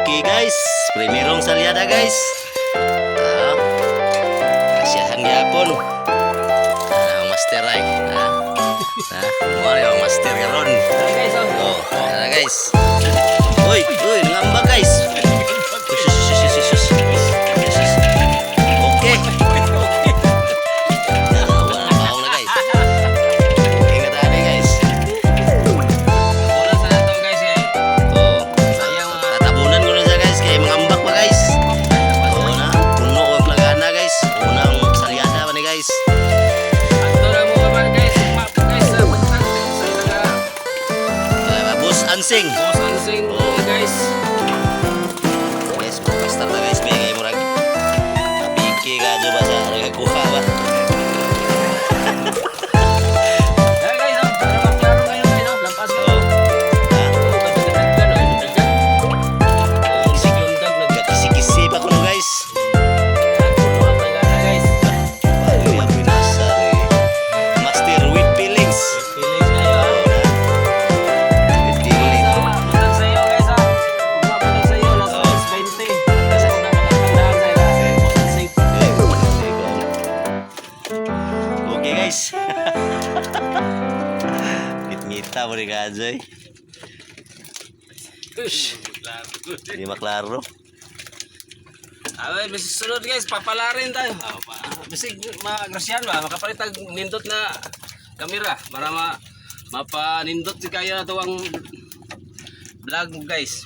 Okay guys, primerong salyada guys. Kasiyahan gyapon. Master ay. Mo yung master karon. Guys, Oh, guys. Uy, ngamba guys. Okay. Wala na baong na guys. Ingat ani guys. wala sa nato guys eh. Oh, Sayang tatabunan ko na siya guys kay mangambak pa guys. Oo na, puno ko plagana guys. Unang salyada pa ni guys. ato na mo ba guys. Map guys sa taga Bus ansing. Bosan sing guys. Guys, pastar na guys, bigay mo rag. Piki ka jo ba sa nagkuha ba? Hey guys, para maklaro kayo guys, lampas ko. Kisi-kisi pa kuno guys. Bago yung binasa ni Master with feelings. With feelings. Okay guys. Ngit-ngita mo rin ka Joy. Hindi maklaro. Ay, bisig sunod guys, papalarin tayo. Bisig magrasyan ba, makapalit ang nindot na kamera para mapanindot si kaya na to ang vlog guys.